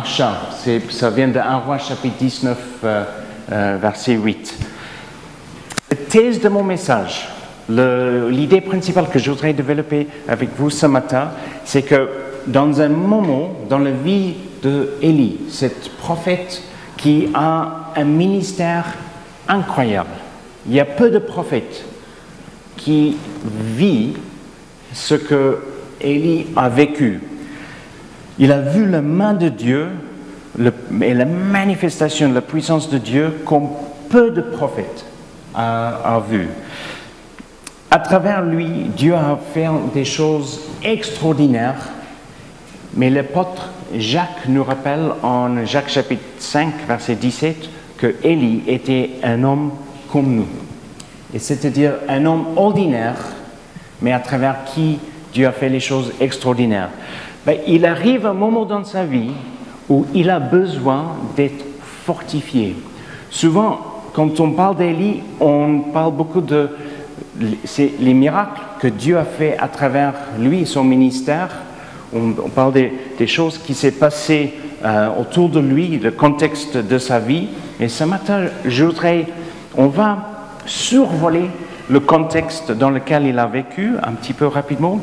marcha. Ça vient de 1 Roi chapitre 19, verset 8. La thèse de mon message, l'idée principale que je voudrais développer avec vous ce matin, c'est que dans un moment dans la vie d'Élie, cet prophète qui a un ministère incroyable, il y a peu de prophètes qui vivent ce que Élie a vécu. Il a vu la main de Dieu et la manifestation de la puissance de Dieu comme peu de prophètes a vu. À travers lui, Dieu a fait des choses extraordinaires, mais l'apôtre Jacques nous rappelle en Jacques chapitre 5, verset 17, que Élie était un homme comme nous. Et c'est-à-dire un homme ordinaire, mais à travers qui Dieu a fait les choses extraordinaires. Il arrive un moment dans sa vie où il a besoin d'être fortifié. Souvent, quand on parle d'Élie, on parle beaucoup les miracles que Dieu a fait à travers lui et son ministère. On parle des choses qui s'est passées autour de lui, le contexte de sa vie. Et ce matin, on va survoler le contexte dans lequel il a vécu, un petit peu rapidement.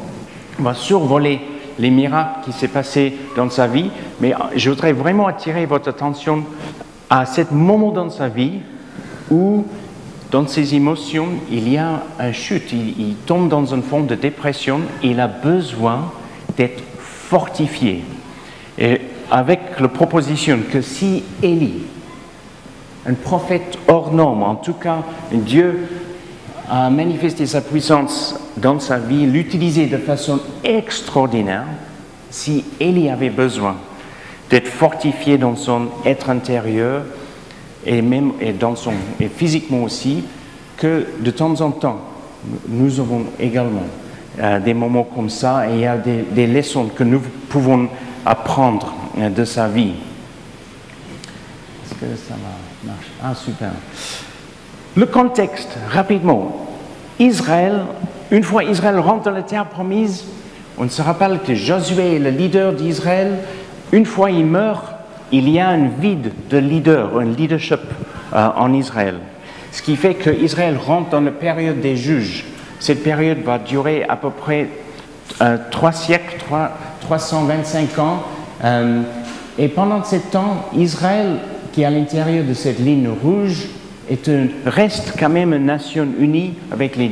On va survoler les miracles qui s'est passé dans sa vie, mais je voudrais vraiment attirer votre attention à ce moment dans sa vie où, dans ses émotions, il y a une chute, il tombe dans une forme de dépression, et il a besoin d'être fortifié. Et avec la proposition que si Élie, un prophète hors norme, en tout cas Dieu a manifesté sa puissance dans sa vie, l'utiliser de façon extraordinaire, si Élie avait besoin d'être fortifié dans son être intérieur et physiquement aussi, que de temps en temps, nous avons également des moments comme ça, et il y a des leçons que nous pouvons apprendre de sa vie. Est-ce que ça marche? Ah, super. Le contexte, rapidement. Israël, une fois Israël rentre dans la terre promise, on se rappelle que Josué est le leader d'Israël. Une fois il meurt, il y a un vide de leader, un leadership en Israël. Ce qui fait qu'Israël rentre dans la période des juges. Cette période va durer à peu près 3 siècles, 325 ans. Et pendant ce temps, Israël, qui est à l'intérieur de cette ligne rouge, reste quand même une nation unie avec les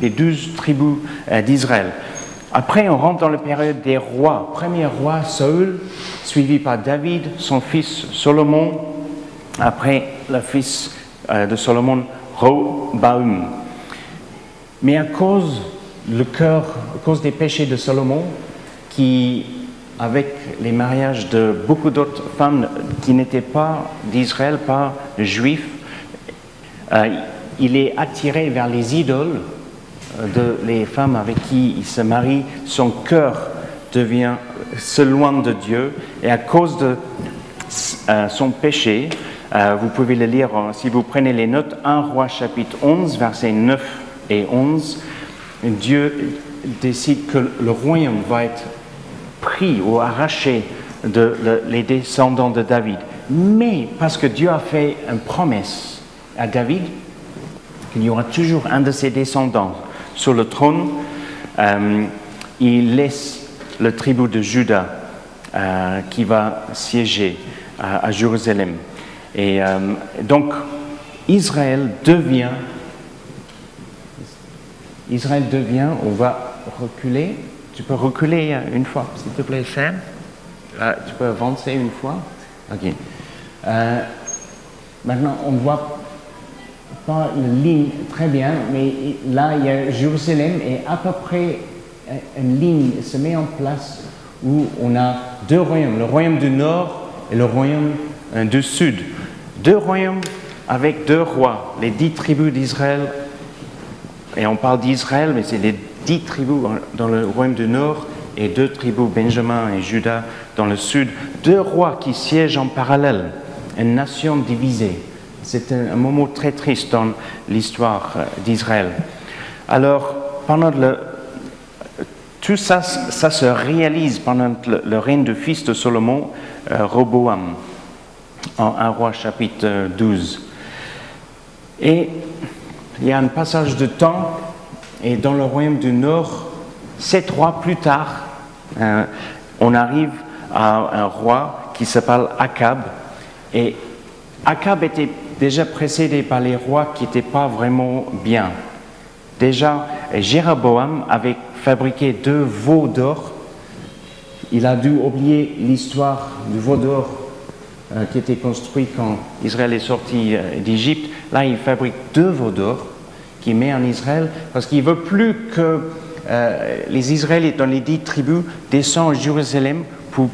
12 tribus d'Israël. Après, on rentre dans la période des rois. Premier roi, Saül, suivi par David, son fils Salomon. Après, le fils de Salomon, Rehoboam. Mais à cause des péchés de Salomon, qui, avec les mariages de beaucoup d'autres femmes qui n'étaient pas d'Israël, pas juifs, il est attiré vers les idoles les femmes avec qui il se marie. Son cœur s'éloigne de Dieu, et à cause de son péché, vous pouvez le lire si vous prenez les notes, 1 Roi chapitre 11, versets 9 et 11, Dieu décide que le royaume va être pris ou arraché les descendants de David. Mais parce que Dieu a fait une promesse à David, qu'il y aura toujours un de ses descendants sur le trône, il laisse le tribu de Juda qui va siéger à Jérusalem. Et donc, Israël devient, on va reculer. Tu peux reculer une fois, s'il te plaît, Sam. Tu peux avancer une fois. Ok. Maintenant, on voit pas une ligne très bien, mais là, il y a Jérusalem, et à peu près une ligne se met en place où on a deux royaumes, le royaume du nord et le royaume du sud. Deux royaumes avec deux rois, les 10 tribus d'Israël. Et on parle d'Israël, mais c'est les 10 tribus dans le royaume du nord et 2 tribus, Benjamin et Juda, dans le sud. 2 rois qui siègent en parallèle, une nation divisée. C'est un moment très triste dans l'histoire d'Israël. Alors, tout ça se réalise pendant le règne du fils de Salomon. Roboam, en 1 roi chapitre 12. Et il y a un passage de temps, et dans le royaume du Nord, 7 rois plus tard, on arrive à un roi qui s'appelle Akab. Et Akab était déjà précédé par les rois qui n'étaient pas vraiment bien. Déjà, Jéroboam avait fabriqué 2 veaux d'or. Il a dû oublier l'histoire du veau d'or qui était construit quand Israël est sorti d'Égypte. Là, il fabrique 2 veaux d'or qu'il met en Israël parce qu'il ne veut plus que les Israélites dans les 10 tribus descendent à Jérusalem pour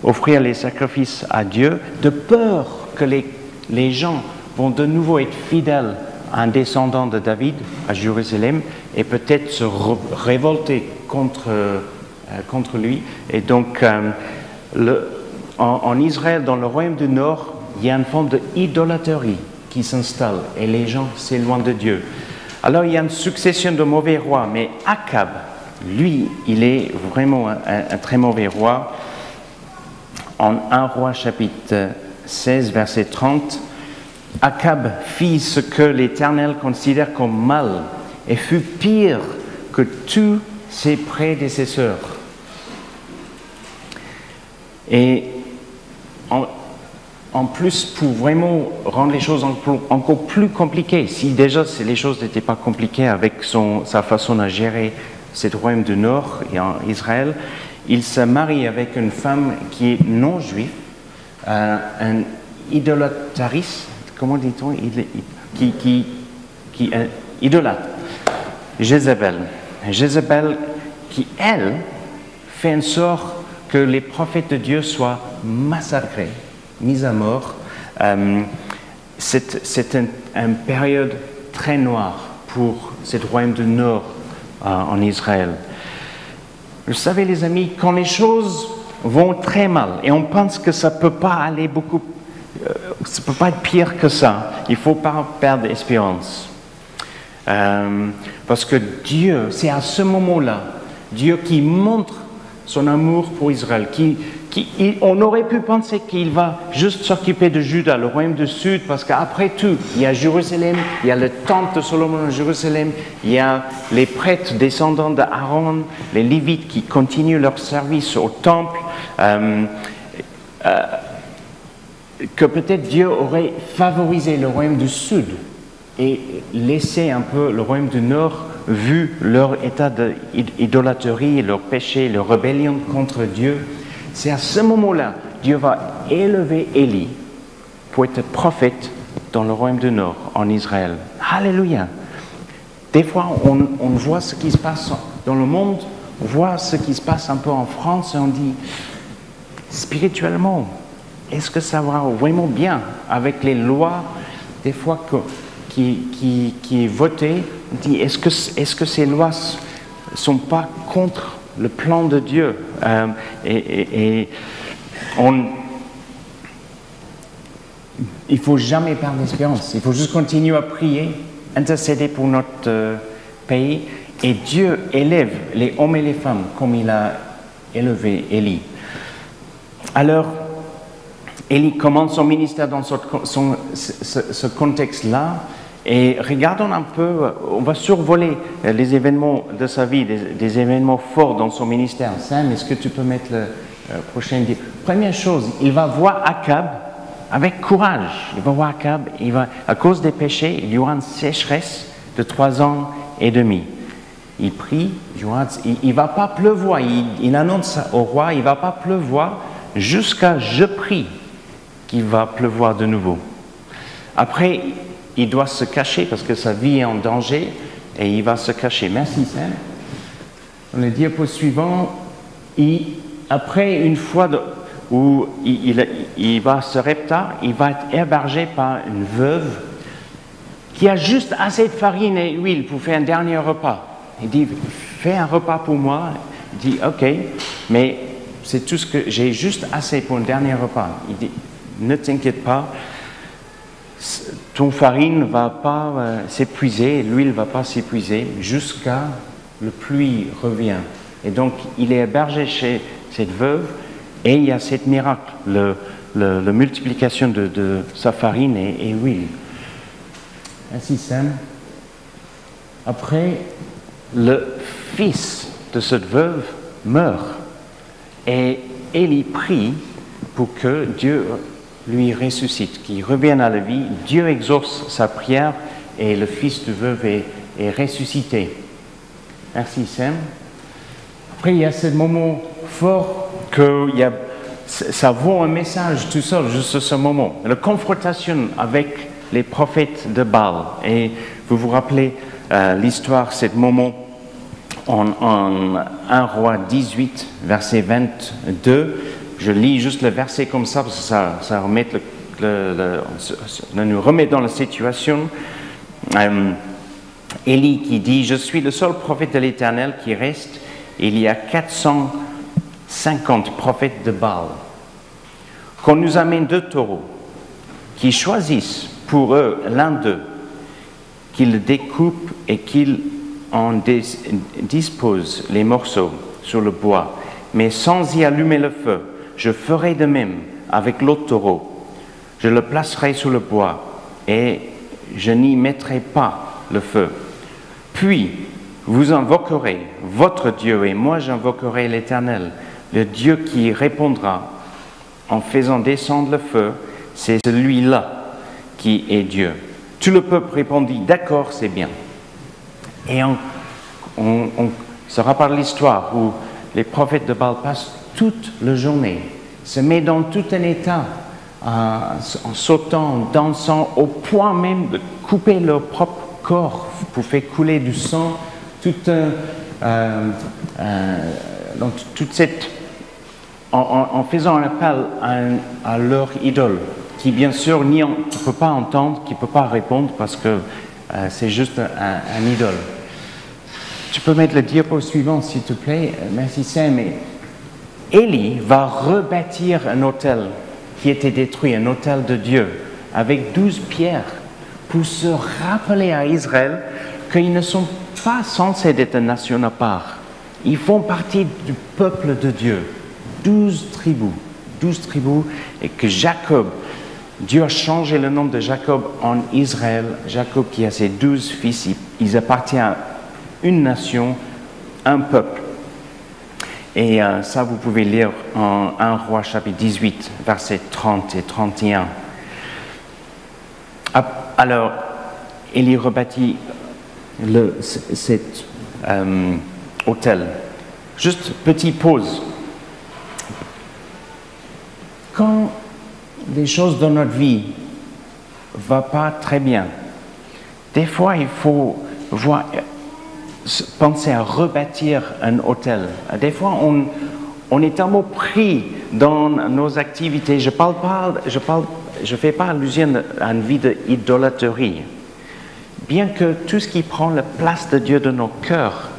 offrir les sacrifices à Dieu, de peur que les gens vont de nouveau être fidèles à un descendant de David à Jérusalem et peut-être se révolter contre lui. Et donc, en Israël, dans le royaume du Nord, il y a une forme d'idolâtrerie qui s'installe et les gens s'éloignent de Dieu. Alors, il y a une succession de mauvais rois, mais Akab, lui, il est vraiment un très mauvais roi. En 1 roi chapitre 16, verset 30, Akab fit ce que l'Éternel considère comme mal et fut pire que tous ses prédécesseurs. Et en plus, pour vraiment rendre les choses encore plus compliquées, si déjà les choses n'étaient pas compliquées avec sa façon de gérer ce royaume du Nord et en Israël, il se marie avec une femme qui est non juive, un idolâtriste, comment dit-on, qui idolâtre, Jézabel. Jézabel qui, elle, fait en sorte que les prophètes de Dieu soient massacrés, mis à mort. C'est une période très noire pour ce royaume du Nord en Israël. Vous savez, les amis, quand les choses vont très mal et on pense que ça ne peut pas aller beaucoup, ça ne peut pas être pire que ça, il ne faut pas perdre espérance. Parce que Dieu, c'est à ce moment-là, Dieu qui montre son amour pour Israël, on aurait pu penser qu'il va juste s'occuper de Juda, le royaume du Sud, parce qu'après tout, il y a Jérusalem, il y a le temple de Salomon à Jérusalem, il y a les prêtres descendants d'Aaron, les Lévites qui continuent leur service au temple, que peut-être Dieu aurait favorisé le royaume du Sud et laissé un peu le royaume du Nord, vu leur état d'idolâtrerie, leur péché, leur rébellion contre Dieu. C'est à ce moment-là, Dieu va élever Élie pour être prophète dans le royaume du Nord, en Israël. Alléluia! Des fois, on voit ce qui se passe dans le monde, on voit ce qui se passe un peu en France et on dit, spirituellement, est-ce que ça va vraiment bien avec les lois, des fois qui est votée, on dit, est-ce que ces lois ne sont pas contre le plan de Dieu? Il ne faut jamais perdre l'espérance. Il faut juste continuer à prier, intercéder pour notre pays. Et Dieu élève les hommes et les femmes comme il a élevé Élie. Alors, Élie commence son ministère dans ce contexte-là. Et regardons un peu, on va survoler les événements de sa vie, des événements forts dans son ministère. Sam, est-ce que tu peux mettre le prochain diapo? Première chose, il va voir Akab avec courage. Il va voir Akab, à cause des péchés, il y aura une sécheresse de 3 ans et demi. Il prie, il ne va pas pleuvoir, il annonce au roi, il ne va pas pleuvoir jusqu'à je prie qu'il va pleuvoir de nouveau. Après, il doit se cacher parce que sa vie est en danger et il va se cacher. Merci Sam. Dans le diapo suivant, après une fois où il va se Sarepta, il va être hébergé par une veuve qui a juste assez de farine et d'huile pour faire un dernier repas. Il dit, fais un repas pour moi. Il dit, ok, mais c'est tout ce que j'ai juste assez pour un dernier repas. Il dit, ne t'inquiète pas, ton farine ne va pas s'épuiser, l'huile ne va pas s'épuiser jusqu'à le pluie revient. Et donc, il est hébergé chez cette veuve Et il y a cet miracle, la multiplication de sa farine et huile. Ainsi, Sam. Après, le fils de cette veuve meurt. Et Élie prie pour que Dieu lui ressuscite, qu'il revienne à la vie. Dieu exauce sa prière et le fils de veuve est ressuscité. Merci Sam. Après, il y a ce moment fort que ça vaut un message tout seul, juste ce moment. La confrontation avec les prophètes de Baal. Et vous vous rappelez l'histoire, ce moment en 1 Roi 18, verset 22. Je lis juste le verset comme ça, parce que ça nous remet dans la situation. Élie qui dit « Je suis le seul prophète de l'Éternel qui reste. Il y a 450 prophètes de Baal. Qu'on nous amène 2 taureaux, qui choisissent pour eux l'un d'eux, qu'ils le découpent et qu'ils en disposent les morceaux sur le bois, mais sans y allumer le feu. Je ferai de même avec l'autre taureau. Je le placerai sur le bois et je n'y mettrai pas le feu. Puis, vous invoquerez votre Dieu et moi j'invoquerai l'Éternel. Le Dieu qui répondra en faisant descendre le feu, c'est celui-là qui est Dieu. » Tout le peuple répondit « D'accord, c'est bien. » Et ça rapporte l'histoire où les prophètes de Baal passent toute la journée, se mettent dans tout un état, en sautant, en dansant, au point même de couper leur propre corps pour faire couler du sang, en faisant un appel à leur idole, qui bien sûr ne peut pas entendre, qui ne peut pas répondre parce que c'est juste un idole. Tu peux mettre le diapo suivant, s'il te plaît. Merci Sam. Mais Élie va rebâtir un autel qui était détruit, un autel de Dieu, avec 12 pierres, pour se rappeler à Israël qu'ils ne sont pas censés être une nation à part. Ils font partie du peuple de Dieu. 12 tribus, et que Jacob, Dieu a changé le nom de Jacob en Israël. Jacob qui a ses 12 fils, ils appartiennent à une nation, un peuple. Et ça, vous pouvez lire en 1 Roi chapitre 18, versets 30 et 31. Alors, Élie rebâtit cet autel. Juste petite pause. Quand les choses dans notre vie ne vont pas très bien, des fois il faut penser à rebâtir un autel. Des fois on est tellement pris dans nos activités. Je fais pas allusion à une vie d'idolâtrie. Bien que tout ce qui prend la place de Dieu dans nos cœurs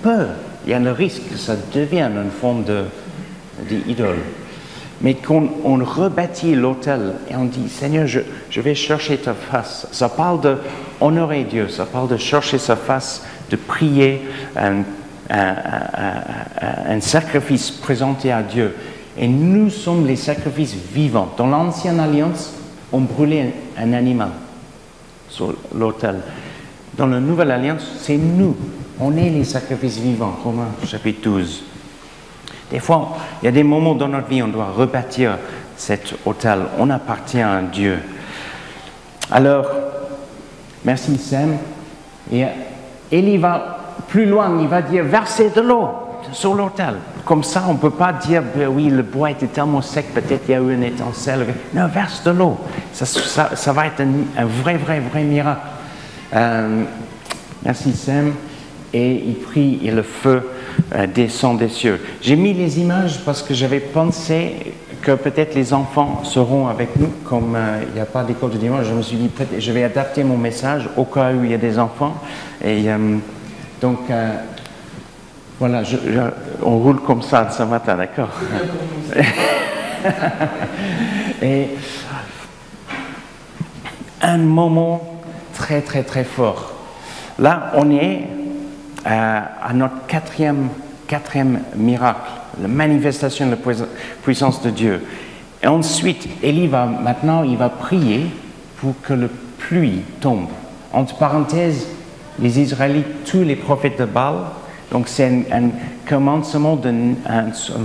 il y a le risque que ça devienne une forme d'idole. Mais quand on rebâtit l'autel et on dit « Seigneur, je vais chercher ta face », ça parle d'honorer Dieu, ça parle de chercher sa face, de prier, un sacrifice présenté à Dieu. Et nous sommes les sacrifices vivants. Dans l'Ancienne Alliance, on brûlait un animal sur l'autel. Dans la Nouvelle Alliance, c'est nous. On est les sacrifices vivants. Romains chapitre 12. Des fois, il y a des moments dans notre vie où on doit rebâtir cet autel. On appartient à Dieu. Alors, merci Sam. Et Élie va plus loin, il va dire verser de l'eau sur l'autel. Comme ça, on ne peut pas dire oui, le bois était tellement sec, peut-être il y a eu une étincelle. Non, verse de l'eau. Ça va être un vrai miracle. Merci Sam. Et il prie et le feu descend des cieux. J'ai mis les images parce que j'avais pensé que peut-être les enfants seront avec nous, comme il n'y a pas d'école de dimanche. Je me suis dit, peut-être, je vais adapter mon message au cas où il y a des enfants. Et donc, voilà, on roule comme ça ce matin, d'accord? Et un moment très fort. Là, on est à notre quatrième miracle. la manifestation de la puissance de Dieu. Et ensuite, Élie il va prier pour que la pluie tombe. Entre parenthèses, les Israélites, tous les prophètes de Baal, donc c'est un commencement d'une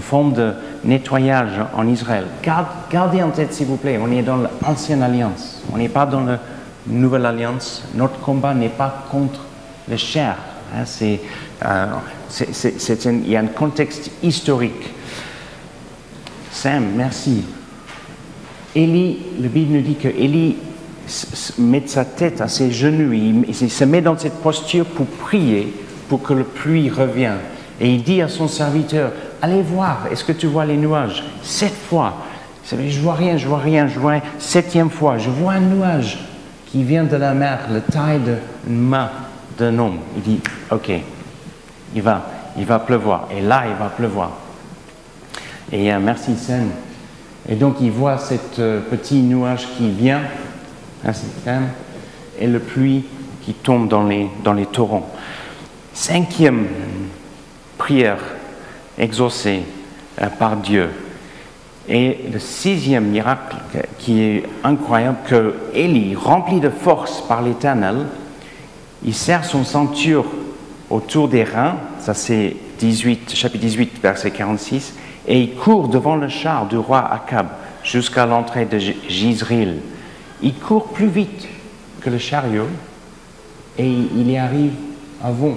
forme de nettoyage en Israël. Gardez en tête, s'il vous plaît, on est dans l'ancienne alliance, on n'est pas dans la nouvelle alliance. Notre combat n'est pas contre le chair. Hein, il y a un contexte historique. Sam, merci. Élie, la Bible nous dit que Élie met sa tête à ses genoux, il se met dans cette posture pour prier, pour que la pluie revienne. Et il dit à son serviteur, allez voir, est-ce que tu vois les nuages? 7 fois. Je vois rien. 7e fois, je vois un nuage qui vient de la mer, la taille d'une main d'un homme. Il dit, ok, il va pleuvoir. Et là, il va pleuvoir. Et merci Sam. Et donc il voit ce petit nuage qui vient, et la pluie qui tombe dans les torrents. 5e prière exaucée par Dieu. Et le 6e miracle qui est incroyable, que Élie, rempli de force par l'Éternel, il serre son ceinture autour des reins, ça c'est chapitre 18, verset 46, et il court devant le char du roi Akab jusqu'à l'entrée de Jizreel. Il court plus vite que le chariot et il y arrive avant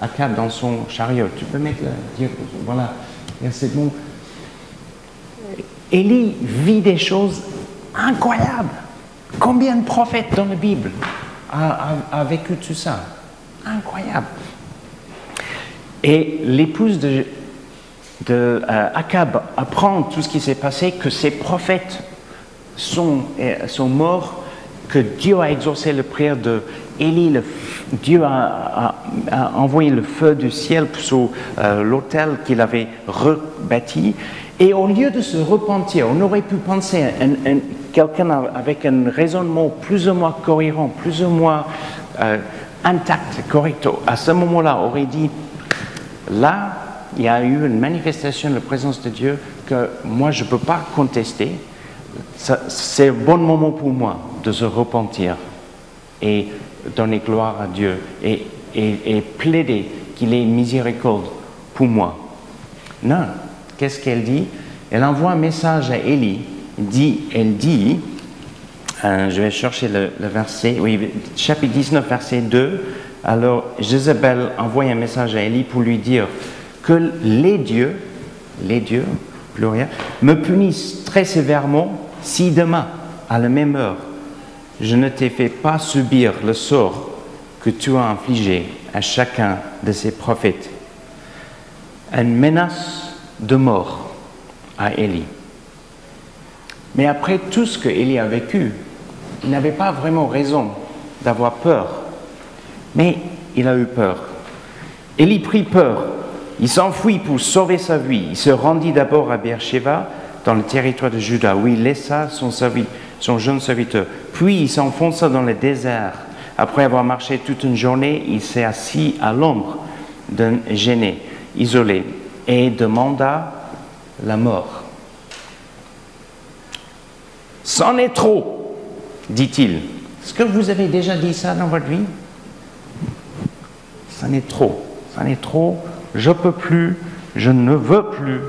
Akab dans son chariot. Tu peux mettre voilà, c'est bon. Élie vit des choses incroyables. Combien de prophètes dans la Bible a vécu tout ça? Incroyable. Et l'épouse de Akab apprend tout ce qui s'est passé, que ses prophètes sont morts, que Dieu a exaucé la prière d'Élie, Dieu a envoyé le feu du ciel sur l'autel qu'il avait rebâti. Et au lieu de se repentir, on aurait pu penser quelqu'un avec un raisonnement plus ou moins cohérent, plus ou moins intact, correct, à ce moment-là aurait dit, là, il y a eu une manifestation de la présence de Dieu que moi, je ne peux pas contester. C'est un bon moment pour moi de se repentir et donner gloire à Dieu et plaider qu'il ait miséricorde pour moi. Non. Qu'est-ce qu'elle dit? Elle envoie un message à Élie. Elle dit, je vais chercher le verset, oui, chapitre 19, verset 2. Alors, Jézabel envoie un message à Élie pour lui dire que les dieux, pluriel, me punissent très sévèrement si demain, à la même heure, je ne t'ai fait pas subir le sort que tu as infligé à chacun de ces prophètes. Une menace de mort à Élie. Mais après tout ce que Élie a vécu, il n'avait pas vraiment raison d'avoir peur. Mais il a eu peur. Élie prit peur. Il s'enfuit pour sauver sa vie. Il se rendit d'abord à Beersheba, dans le territoire de Juda, où il laissa son jeune serviteur. Puis il s'enfonça dans le désert. Après avoir marché toute une journée, il s'est assis à l'ombre d'un genêt, isolé, et demanda la mort. C'en est trop, dit-il. Est-ce que vous avez déjà dit ça dans votre vie? C'en est trop, je ne peux plus, je ne veux plus,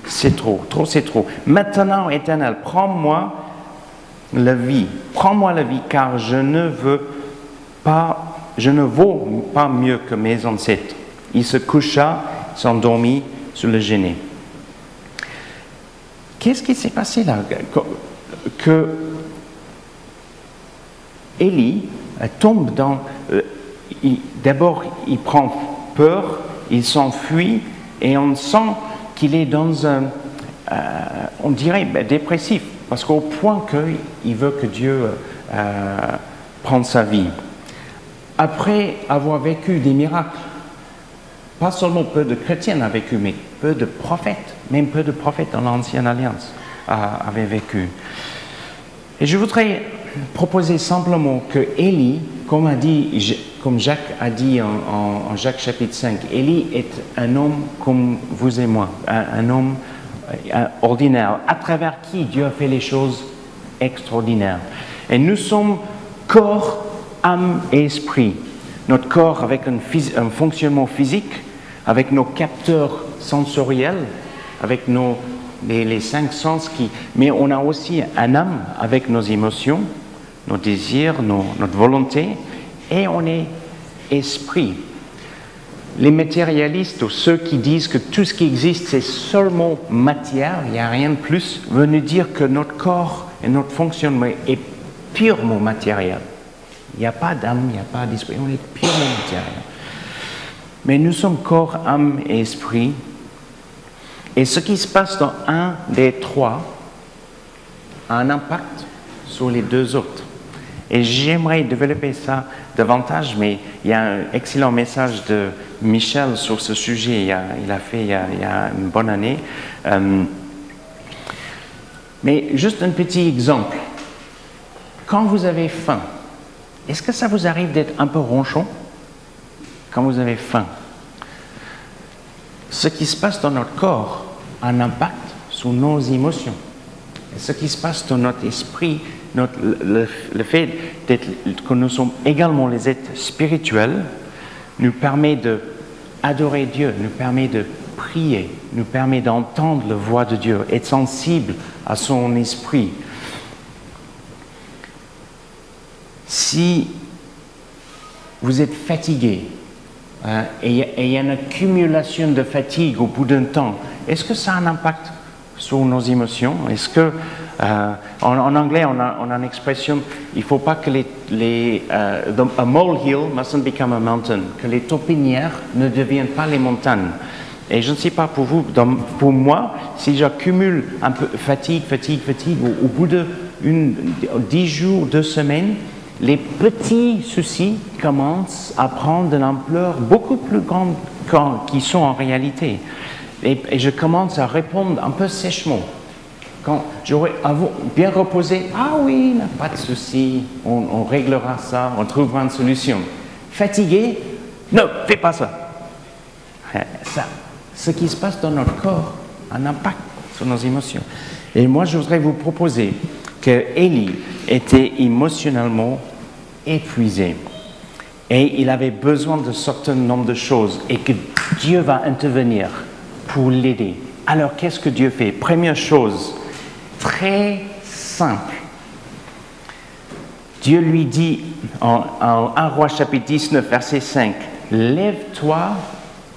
c'est trop, c'est trop. Maintenant, Éternel, prends-moi la vie, car je ne vaux pas mieux que mes ancêtres. Il se coucha, s'endormit sur le genêt. Qu'est-ce qui s'est passé là? Que Élie tombe dans... D'abord, il prend peur, il s'enfuit, et on sent qu'il est dans un... on dirait dépressif, parce qu'au point qu'il veut que Dieu prenne sa vie. Après avoir vécu des miracles, pas seulement peu de chrétiens ont vécu, mais peu de prophètes, même peu de prophètes dans l'Ancienne Alliance avaient vécu. Et je voudrais proposer simplement que Élie, comme comme Jacques a dit en Jacques chapitre 5, Élie est un homme comme vous et moi, un homme ordinaire, à travers qui Dieu a fait les choses extraordinaires. Et nous sommes corps, âme et esprit. Notre corps avec un fonctionnement physique, avec nos capteurs sensoriels, avec les 5 sens, mais on a aussi un âme avec nos émotions, nos désirs, notre volonté, et on est esprit. Les matérialistes ou ceux qui disent que tout ce qui existe c'est seulement matière, il n'y a rien de plus, veulent nous dire que notre corps et notre fonctionnement est purement matériel. Il n'y a pas d'âme, il n'y a pas d'esprit, on est purement matériel. Mais nous sommes corps, âme et esprit. Et ce qui se passe dans un des trois a un impact sur les deux autres. Et j'aimerais développer ça davantage, mais il y a un excellent message de Michel sur ce sujet, il a fait il y a une bonne année. Mais juste un petit exemple. Quand vous avez faim, est-ce que ça vous arrive d'être un peu ronchon quand vous avez faim? Ce qui se passe dans notre corps a un impact sur nos émotions. Et ce qui se passe dans notre esprit, le fait que nous sommes également les êtres spirituels, nous permet d'adorer Dieu, nous permet de prier, nous permet d'entendre la voix de Dieu, être sensible à son esprit. Si vous êtes fatigué et il y a une accumulation de fatigue au bout d'un temps, est-ce que ça a un impact sur nos émotions? Est-ce que, en anglais, on a une expression, il ne faut pas que a molehill mustn't become a mountain, que les taupinières ne deviennent pas les montagnes. Et je ne sais pas pour vous, pour moi, si j'accumule un peu fatigue, au bout de 10 jours, 2 semaines, les petits soucis commencent à prendre de l'ampleur beaucoup plus grande qu'ils sont en réalité. Et je commence à répondre un peu sèchement. Quand j'aurais bien reposé, ah oui, pas de souci, on réglera ça, on trouvera une solution. Fatigué, non, fais pas ça. Ce qui se passe dans notre corps a un impact sur nos émotions. Et moi, je voudrais vous proposer que Élie était émotionnellement épuisé. Et il avait besoin de certain nombre de choses et que Dieu va intervenir pour l'aider. Alors, qu'est-ce que Dieu fait? Première chose, très simple. Dieu lui dit en 1 Roi chapitre 19, verset 5, « Lève-toi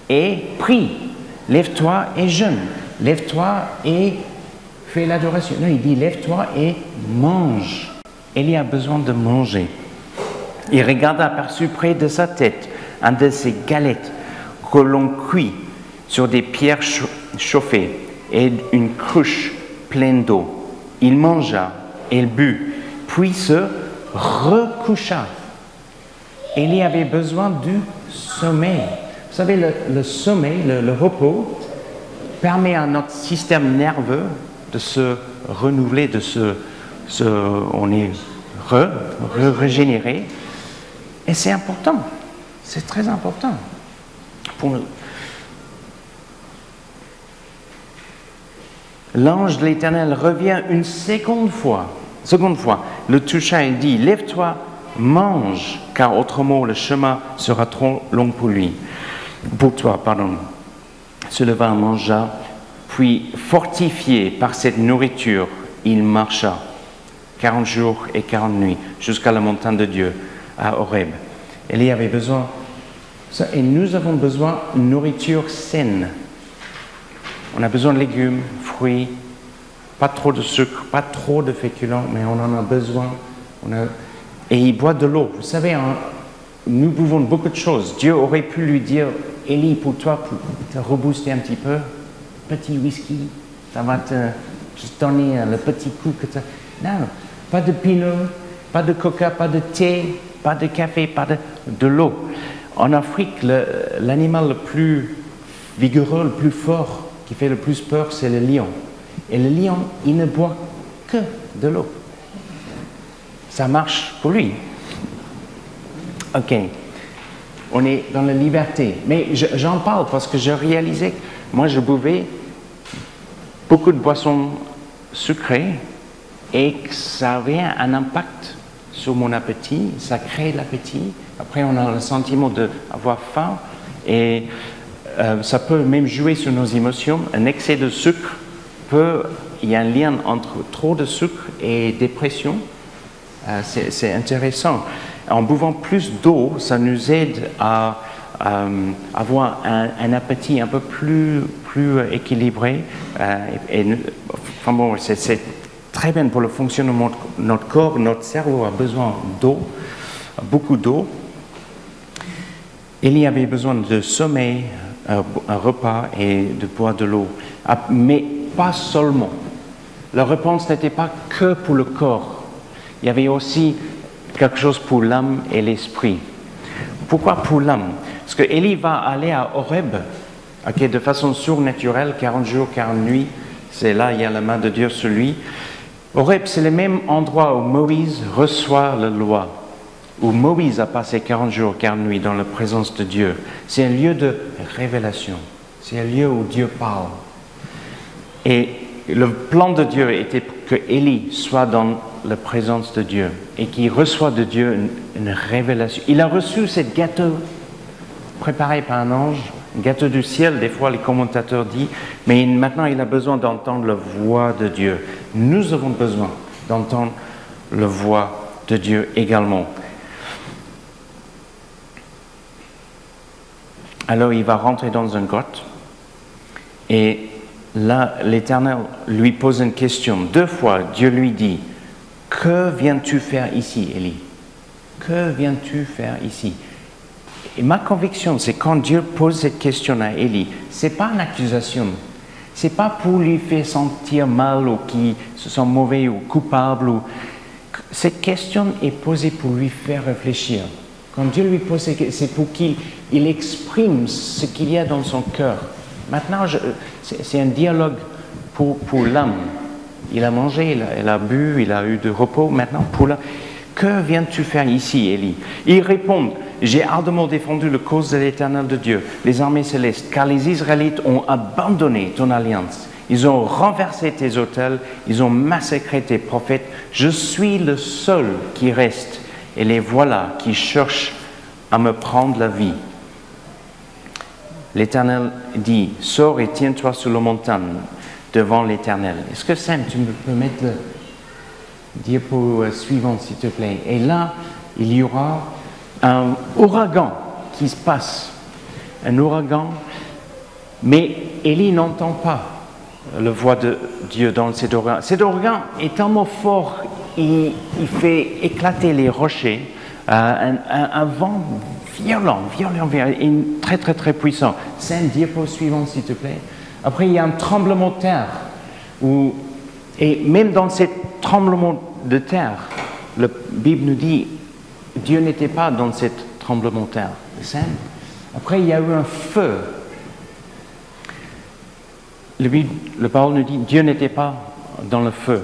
et prie. Lève-toi et jeûne. Lève-toi et fais l'adoration. » Non, il dit « Lève-toi et mange. » Élie a besoin de manger. Il regarde aperçu près de sa tête un de ces galettes que l'on cuit sur des pierres chauffées et une cruche pleine d'eau. Il mangea et il but, puis se recoucha. Élie avait besoin du sommeil. Vous savez, le sommeil, le repos, permet à notre système nerveux de se renouveler, on est régénéré. Et c'est important, c'est très important. L'ange de l'Éternel revient une seconde fois, le toucha et dit, « Lève-toi, mange, car autrement le chemin sera trop long pour toi. Se leva, mangea, puis fortifié par cette nourriture, il marcha 40 jours et 40 nuits jusqu'à la montagne de Dieu, à Horeb. Élie avait besoin, et nous avons besoin de nourriture saine. On a besoin de légumes, fruits, pas trop de sucre, pas trop de féculents, mais on en a besoin. Et il boit de l'eau. Vous savez, nous buvons beaucoup de choses. Dieu aurait pu lui dire, Élie, pour toi, pour te rebooster un petit peu, petit whisky, ça va te donner le petit coup que tu as. Non, pas de pinot, pas de coca, pas de thé, pas de café, pas de l'eau. En Afrique, l'animal le plus vigoureux, le plus fort, qui fait le plus peur, c'est le lion. Et le lion, il ne boit que de l'eau. Ça marche pour lui. Ok. on est dans la liberté. Mais j'en parle parce que je réalisais que moi, je buvais beaucoup de boissons sucrées et que ça avait un impact sur mon appétit, ça crée l'appétit. Après, on a le sentiment d'avoir faim et ça peut même jouer sur nos émotions. Un excès de sucre il y a un lien entre trop de sucre et dépression. C'est intéressant. En buvant plus d'eau, ça nous aide à avoir un appétit un peu plus équilibré. Enfin bon, c'est très bien pour le fonctionnement de notre corps. Notre cerveau a besoin d'eau, beaucoup d'eau. Il y avait besoin de sommeil, un repas et de boire de l'eau. Mais pas seulement. La réponse n'était pas que pour le corps. Il y avait aussi quelque chose pour l'âme et l'esprit. Pourquoi pour l'âme? Parce que Élie va aller à Horeb, de façon surnaturelle, 40 jours, 40 nuits. C'est là, il y a la main de Dieu sur lui. Horeb, c'est le même endroit où Moïse reçoit la loi, où Moïse a passé 40 jours, 40 nuits dans la présence de Dieu. C'est un lieu de révélation. C'est un lieu où Dieu parle. Et le plan de Dieu était que Élie soit dans la présence de Dieu et qu'il reçoit de Dieu une révélation. Il a reçu ce gâteau préparé par un ange, un gâteau du ciel, des fois les commentateurs disent, mais maintenant il a besoin d'entendre la voix de Dieu. Nous avons besoin d'entendre la voix de Dieu également. Alors il va rentrer dans une grotte et là, l'Éternel lui pose une question. 2 fois, Dieu lui dit, « Que viens-tu faire ici, Élie? Que viens-tu faire ici ?» Et ma conviction, c'est quand Dieu pose cette question à Élie, ce n'est pas une accusation. Ce n'est pas pour lui faire sentir mal ou qu'il se sent mauvais ou coupable. Cette question est posée pour lui faire réfléchir. Quand Dieu lui pose cette question, c'est pour qu'il exprime ce qu'il y a dans son cœur. Maintenant, c'est un dialogue pour l'âme. Il a mangé, il a bu, il a eu de repos. Maintenant, pour l'âme, que viens-tu faire ici, Élie? Il répond, j'ai ardemment défendu la cause de l'Éternel de Dieu, les armées célestes, car les Israélites ont abandonné ton alliance. Ils ont renversé tes autels, ils ont massacré tes prophètes. Je suis le seul qui reste, et les voilà qui cherchent à me prendre la vie. L'Éternel dit, sors et tiens-toi sur la montagne devant l'Éternel. Est-ce que Sam, tu peux mettre le diapo suivant, s'il te plaît? Et là, il y aura un ouragan qui se passe. Un ouragan, mais Élie n'entend pas la voix de Dieu dans cet ouragan. Cet ouragan est tellement fort, il fait éclater les rochers, un vent violent, et très très très puissant. C'est un diapo suivant, s'il te plaît. Après, il y a un tremblement de terre. Et même dans ce tremblement de terre, la Bible nous dit, Dieu n'était pas dans ce tremblement de terre. Après, il y a eu un feu. La parole nous dit, Dieu n'était pas dans le feu.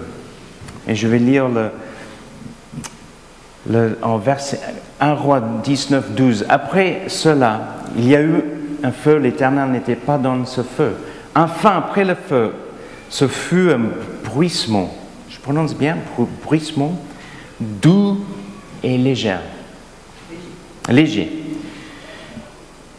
Et je vais lire en verset 1 Roi 19, 12. Après cela, il y a eu un feu, l'Éternel n'était pas dans ce feu. Enfin, après le feu, ce fut un bruissement, je prononce bien, bruissement, doux et léger.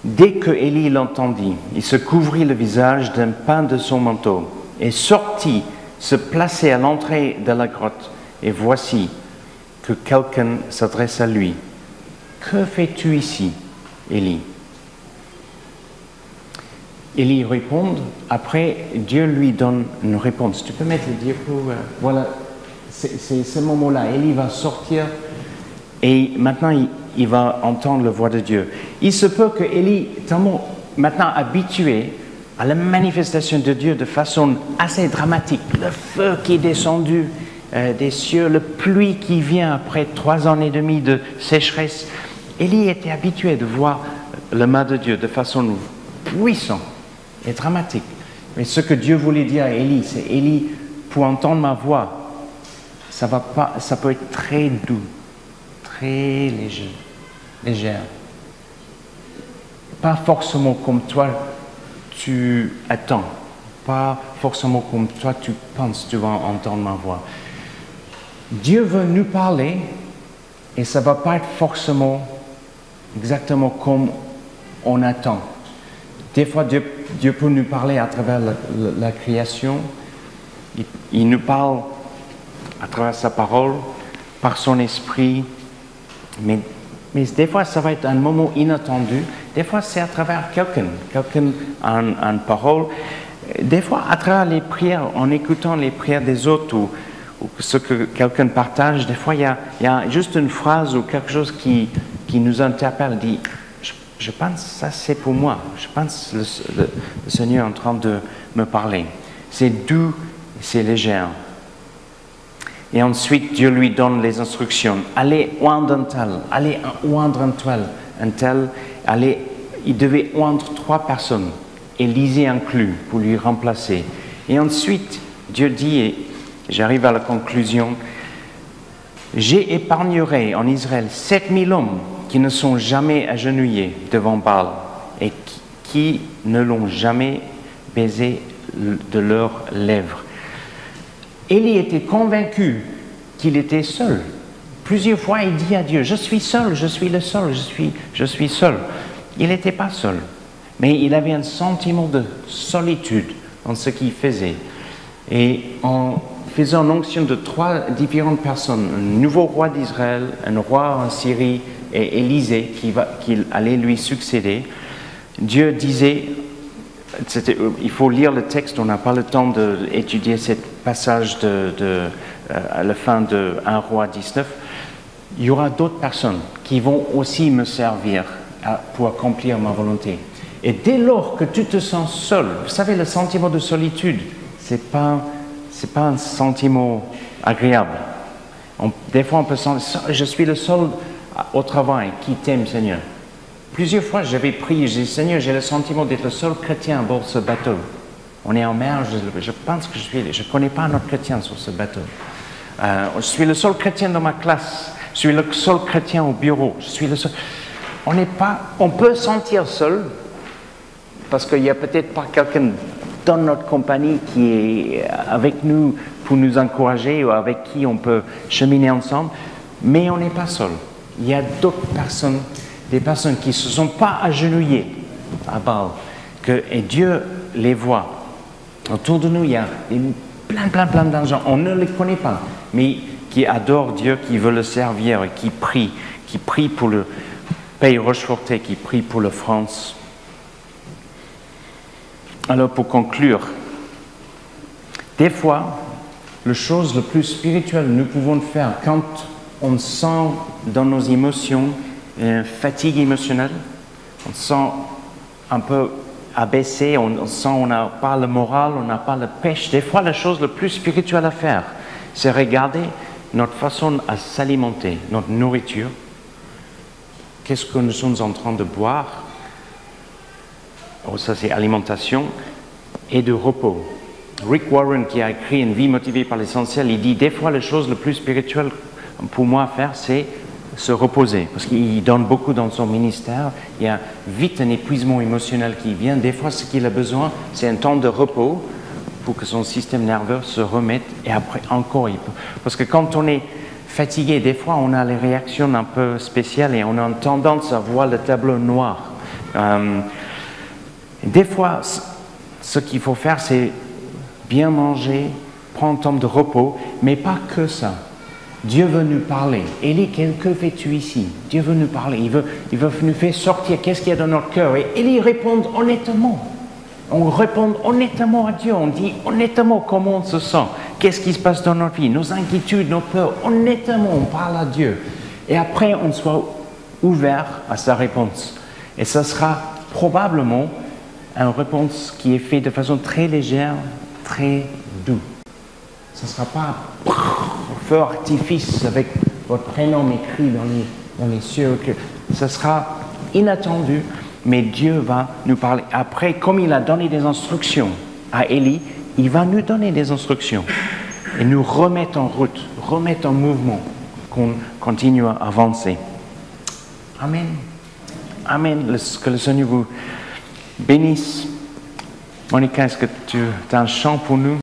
Dès que Élie l'entendit, il se couvrit le visage d'un pan de son manteau et sortit se placer à l'entrée de la grotte. Et voici que quelqu'un s'adresse à lui. « Que fais-tu ici, Élie ?» Élie répond. Après, Dieu lui donne une réponse. Tu peux mettre le diapo. Voilà, c'est ce moment-là. Élie va sortir et maintenant il va entendre la voix de Dieu. Il se peut que Élie, tellement maintenant habitué à la manifestation de Dieu de façon assez dramatique, le feu qui est descendu des cieux, la pluie qui vient après 3 ans et demi de sécheresse, Élie était habitué de voir la main de Dieu de façon puissante et dramatique. Mais ce que Dieu voulait dire à Élie, c'est Élie, pour entendre ma voix, ça peut être très doux, très léger. pas forcément comme toi tu attends, pas forcément comme toi tu penses tu vas entendre ma voix. Dieu veut nous parler et ça ne va pas être forcément exactement comme on attend. Des fois, Dieu peut nous parler à travers la création. Il nous parle à travers sa parole, par son esprit. Mais des fois, ça va être un moment inattendu. Des fois, c'est à travers quelqu'un en parole. Des fois, à travers les prières, en écoutant les prières des autres ou ce que quelqu'un partage. Des fois, il y a juste une phrase ou quelque chose qui nous interpelle, dit je pense que ça c'est pour moi, je pense que le Seigneur est en train de me parler. C'est doux, c'est léger. Et ensuite, Dieu lui donne les instructions. Allez oindre un tel, allez oindre un tel, allez, il devait oindre 3 personnes, Élisée inclus, pour lui remplacer. Et ensuite, Dieu dit, et j'arrive à la conclusion, j'épargnerai en Israël 7000 hommes qui ne sont jamais agenouillés devant Baal et qui ne l'ont jamais baisé de leurs lèvres. Élie était convaincu qu'il était seul. Plusieurs fois, il dit à Dieu, je suis seul, je suis le seul, je suis seul. Il n'était pas seul, mais il avait un sentiment de solitude dans ce qu'il faisait. Et en faisant l'onction de 3 différentes personnes, un nouveau roi d'Israël, un roi en Syrie, et Élisée qui allait lui succéder, Dieu disait, il faut lire le texte, on n'a pas le temps d'étudier ce passage à la fin de 1 roi 19, il y aura d'autres personnes qui vont aussi me servir pour accomplir ma volonté. Et dès lors que tu te sens seul, vous savez, le sentiment de solitude, c'est pas un sentiment agréable. Des fois, on peut sentir, je suis le seul au travail qui t'aime, Seigneur. Plusieurs fois, j'avais prié, j'ai dit, Seigneur, j'ai le sentiment d'être le seul chrétien à bord de ce bateau. On est en mer, je pense que je ne connais pas un autre chrétien sur ce bateau. Je suis le seul chrétien dans ma classe. Je suis le seul chrétien au bureau. Je suis le seul. On peut sentir seul parce qu'il n'y a peut-être pas quelqu'un dans notre compagnie qui est avec nous pour nous encourager ou avec qui on peut cheminer ensemble, mais on n'est pas seul. Il y a d'autres personnes, des personnes qui ne se sont pas agenouillées à Baal, et Dieu les voit. Autour de nous, il y a plein d'argent. On ne les connaît pas, mais qui adorent Dieu, qui veulent le servir et qui prient pour le pays Rochefortet, qui prient pour la France. Alors, pour conclure, des fois, la chose la plus spirituelle que nous pouvons faire quand on sent dans nos émotions une fatigue émotionnelle, on se sent un peu abaissé, on sent qu'on n'a pas le moral, on n'a pas la pêche. Des fois, la chose la plus spirituelle à faire, c'est regarder notre façon à s'alimenter, notre nourriture. Qu'est-ce que nous sommes en train de boire? Oh, ça, c'est alimentation et de repos. Rick Warren, qui a écrit Une vie motivée par l'essentiel, il dit des fois, la chose la plus spirituelle pour moi à faire, c'est se reposer. Parce qu'il donne beaucoup dans son ministère. Il y a vite un épuisement émotionnel qui vient. Des fois, ce qu'il a besoin, c'est un temps de repos pour que son système nerveux se remette. Et après, encore, parce que quand on est fatigué, des fois, on a les réactions un peu spéciales et on a tendance à voir le tableau noir. Des fois, ce qu'il faut faire, c'est bien manger, prendre un temps de repos, mais pas que ça. Dieu veut nous parler. Élie, que fais-tu ici? Dieu veut nous parler. Il veut nous faire sortir. Qu'est-ce qu'il y a dans notre cœur? Et Élie répond honnêtement. On répond honnêtement à Dieu. On dit honnêtement comment on se sent. Qu'est-ce qui se passe dans notre vie? Nos inquiétudes, nos peurs. Honnêtement, on parle à Dieu. Et après, on soit ouvert à sa réponse. Et ce sera probablement une réponse qui est faite de façon très légère, très douce. Ce ne sera pas feu artifice avec votre prénom écrit dans les cieux. Ce sera inattendu, mais Dieu va nous parler. Après, comme il a donné des instructions à Élie, il va nous donner des instructions et nous remettre en route, remettre en mouvement, qu'on continue à avancer. Amen. Amen. Que le Seigneur vous bénisse. Monica, est-ce que tu as un chant pour nous?